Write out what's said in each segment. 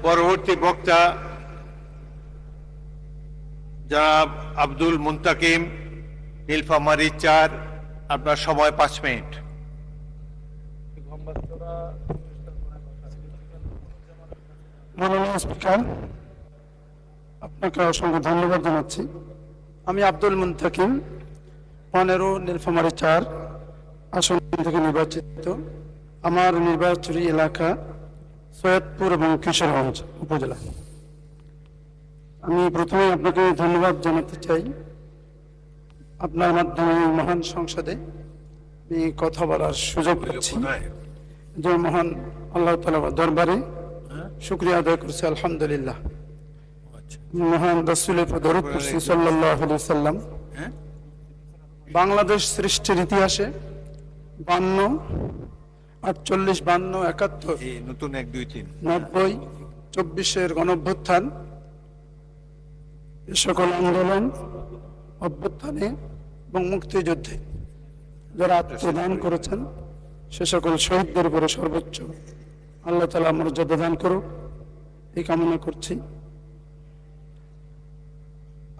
পরবর্তী বক্তা জনাব আব্দুল মুন্তাকিম, নীলফামারী ৪। আপনার সময় 5 মিনিট। মাননীয় স্পিকার, আপনাকে অসংখ্য ধন্যবাদ জানাচ্ছি। আমি আব্দুল মুন্তাকিম, 15 নীলফামারী ৪ আসন থেকে নির্বাচিত। আমার নির্বাচনী এলাকা সৈয়দপুর এবং কিশোরগঞ্জ উপজেলা। আমি প্রথমে আপনাকে ধন্যবাদ জানাতে চাই, আপনার মাধ্যমে মহান সংসদে আমি কথা বলার সুযোগ পেয়েছি। যে মহান আল্লাহ তাআলার দরবারে শুকরিয়া আদায় করছি, আলহামদুলিল্লাহ। মহান রাসূলের উপর দরুদ পড়ছি সাল্লাল্লাহু আলাইহি সাল্লাম। বাংলাদেশ সৃষ্টির ইতিহাসে 52, 48, 52, 71, নতুন 1, 2, 3, 90, 24-এর গণঅভ্যুত্থান, এ সকল আন্দোলন অভ্যুত্থানে এবং মুক্তিযুদ্ধে যারা আত্মদান করেছেন সে সকল শহীদদের উপরে সর্বোচ্চ আল্লাহ তাআলা মর্যাদা দান করুক, এই কামনা করছি।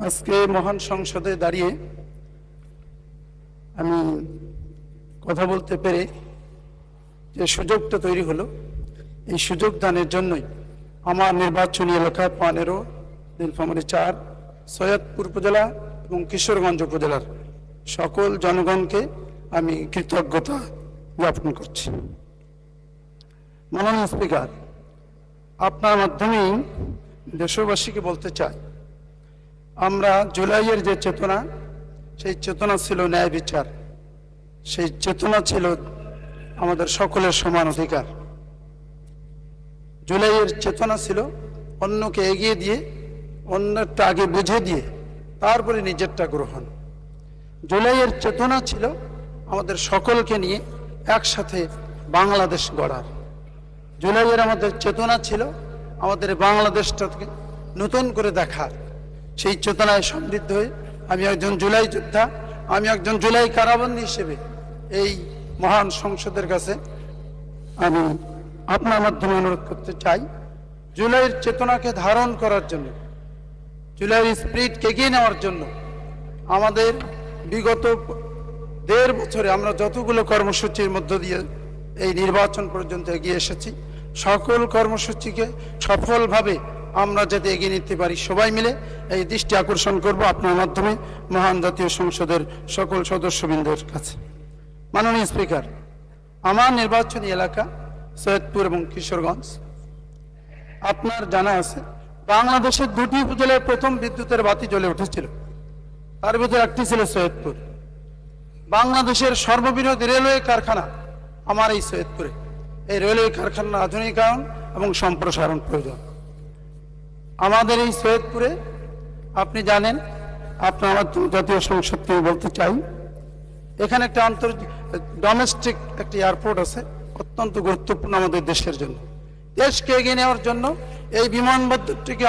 আজকে মহান সংসদে দাঁড়িয়ে আমি কথা বলতে পেরে যে সুযোগটা তৈরি হলো, এই সুযোগ দানের জন্যই আমার নির্বাচনী এলাকা 15 নীলফামারী ৪ সৈয়দপুর উপজেলা এবং কিশোরগঞ্জ উপজেলার সকল জনগণকে আমি কৃতজ্ঞতা জ্ঞাপন করছি। মাননীয় স্পিকার, আপনার মাধ্যমেই দেশবাসীকে বলতে চাই, আমরা জুলাইয়ের যে চেতনা, সেই চেতনা ছিল ন্যায় বিচার, সেই চেতনা ছিল আমাদের সকলের সমান অধিকার। জুলাইয়ের চেতনা ছিল অন্যকে এগিয়ে দিয়ে, অন্যটা আগে বুঝে দিয়ে তারপরে নিজেরটা গ্রহণ। জুলাইয়ের চেতনা ছিল আমাদের সকলকে নিয়ে একসাথে বাংলাদেশ গড়ার। জুলাইয়ের আমাদের চেতনা ছিল আমাদের বাংলাদেশটাকে নতুন করে দেখার। সেই চেতনায় সমৃদ্ধ হয়ে আমি একজন জুলাই যোদ্ধা, আমি একজন জুলাই কারাবন্দী হিসেবে এই মহান সংসদের কাছে আমি আপনার মাধ্যমে অনুরোধ করতে চাই, জুলাইয়ের চেতনাকে ধারণ করার জন্য, জুলাইয়ের স্পিরিটকে এগিয়ে নেওয়ার জন্য আমাদের বিগত 1.5 বছরে আমরা যতগুলো কর্মসূচির মধ্য দিয়ে এই নির্বাচন পর্যন্ত এগিয়ে এসেছি, সকল কর্মসূচিকে সফলভাবে আমরা যাতে এগিয়ে নিতে পারি, সবাই মিলে এই দৃষ্টি আকর্ষণ করব আপনার মাধ্যমে মহান জাতীয় সংসদের সকল সদস্যবৃন্দের কাছে। মাননীয় স্পিকার, আমার নির্বাচনী এলাকা সৈয়দপুর এবং কিশোরগঞ্জ। আপনার জানা আছে বাংলাদেশের 2টি উপজেলায় প্রথম বিদ্যুতের বাতি জ্বলে উঠেছিল, তার ভিতরে একটি ছিল সৈয়দপুর। বাংলাদেশের সর্ববৃহৎ রেলওয়ে কারখানা আমার এই সৈয়দপুরে। এই রেলওয়ে কারখানার আধুনিকায়ন এবং সম্প্রসারণ প্রয়োজন। আমাদের এই সৈয়দপুরে আপনি জানেন, আপনার জাতীয় সংসদ থেকে বলতে চাই, এখানে একটা ডোমেস্টিক একটি এয়ারপোর্ট আছে, অত্যন্ত গুরুত্বপূর্ণ আমাদের দেশের জন্য। দেশকে এগিয়ে নেওয়ার জন্য এই বিমানবন্দরটিকে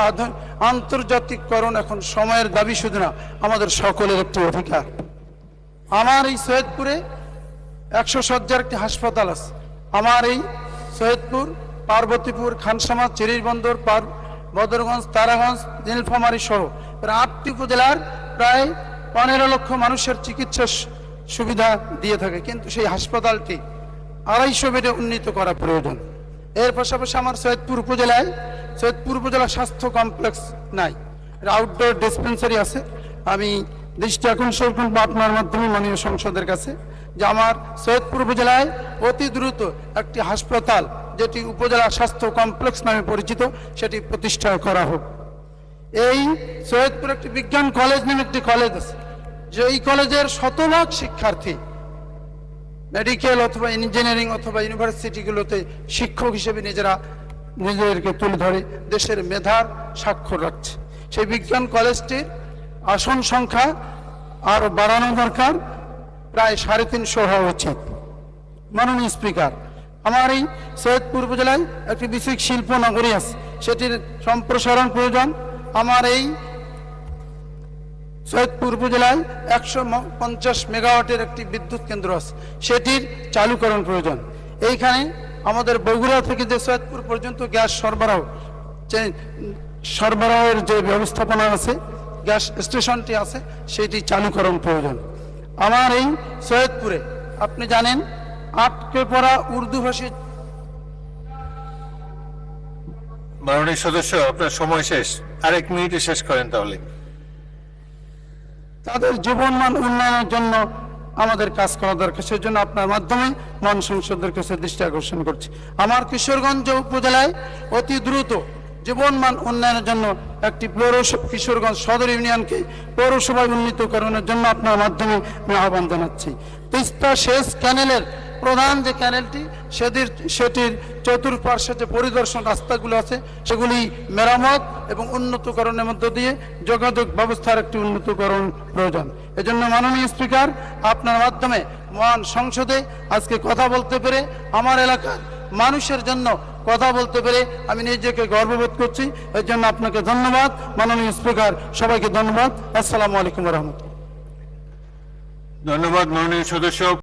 আন্তর্জাতিককরণ এখন সময়ের দাবি শুধু না, আমাদের সকলের একটি অধিকার। আমার এই সৈয়দপুরে 100 শয্যার একটি হাসপাতাল আছে। আমার এই সৈয়দপুর, পার্বতীপুর, খানসামা, চিরিরবন্দর, বদরগঞ্জ, তারাগঞ্জ, নীলফামারী সহ প্রায় 8টি উপজেলার প্রায় 15 লক্ষ মানুষের চিকিৎসা সুবিধা দিয়ে থাকে, কিন্তু সেই হাসপাতালটি 250 বেডে উন্নীত করা প্রয়োজন। এর পাশাপাশি আমার সৈয়দপুর উপজেলা স্বাস্থ্য কমপ্লেক্স নাই, আউটডোর ডিসপেন্সারি আছে। আমি দৃষ্টি আকর্ষণ করব আপনার মাধ্যমে মাননীয় সংসদের কাছে যে আমার সৈয়দপুর উপজেলায় অতি দ্রুত একটি হাসপাতাল, যেটি উপজেলা স্বাস্থ্য কমপ্লেক্স নামে পরিচিত, সেটি প্রতিষ্ঠা করা হোক। এই সৈয়দপুর একটি বিজ্ঞান কলেজ নামে একটি কলেজ আছে, যে এই কলেজের শতভাগ শিক্ষার্থী মেডিকেল অথবা ইঞ্জিনিয়ারিং অথবা ইউনিভার্সিটিগুলোতে শিক্ষক হিসেবে নিজেদেরকে তুলে ধরে দেশের মেধার স্বাক্ষর রাখছে। সেই বিজ্ঞান কলেজটির আসন সংখ্যা আরো বাড়ানো দরকার, প্রায় 350 হওয়া উচিত। মাননীয় স্পিকার, আমার এই সৈয়দপুর উপজেলায় একটি বিশেষ শিল্প নগরী আছে, সেটির সম্প্রসারণ প্রয়োজন। আমার এই সৈয়দপুর উপজেলায় 150 মেগাওয়াটের একটি বিদ্যুৎ কেন্দ্র আছে, সেটির চালুকরণ প্রয়োজন। এইখানে আমাদের বগুড়া থেকে যে সৈয়দপুর পর্যন্ত গ্যাস সরবরাহ যে সরবরাহের যে ব্যবস্থাপনা আছে, গ্যাস স্টেশনটি আছে, সেটি চালুকরণ প্রয়োজন। আমার এই সৈয়দপুরে আপনি জানেন আটকে পড়া উর্দুভাষী মাননীয় সদস্য, আপনার সময় শেষ, আরেক মিনিটে শেষ করেন তাহলে। তাদের জীবনমান উন্নয়নের জন্য আমাদের কাজ করা দরকার। সেজন্য আপনার মাধ্যমে মহান সংসদের কাছে দৃষ্টি আকর্ষণ করছি। আমার কিশোরগঞ্জ উপজেলায় অতি দ্রুত জীবনমান উন্নয়নের জন্য একটি কিশোরগঞ্জ সদর ইউনিয়নকে পৌরসভায় উন্নীতকরণের জন্য আপনার মাধ্যমে আমি আহ্বান জানাচ্ছি। তিস্তা সেচ ক্যানেলের প্রধান যে ক্যানেলটি সেটির চতুর্পার্শ্বে যে পরিদর্শন রাস্তাগুলো আছে সেগুলি মেরামত এবং উন্নতকরণের মধ্য দিয়ে যোগাযোগ ব্যবস্থার একটি উন্নতকরণ প্রয়োজন। এজন্য মাননীয় স্পিকার, আপনার মাধ্যমে মহান সংসদে আজকে কথা বলতে পেরে, আমার এলাকার মানুষের জন্য কথা বলতে পেরে আমি নিজেকে গর্ববোধ করছি। এর জন্য আপনাকে ধন্যবাদ মাননীয় স্পিকার, সবাইকে ধন্যবাদ। আসসালামু আলাইকুম রহমতুল্লাহ। ধন্যবাদ মাননীয় সদস্য।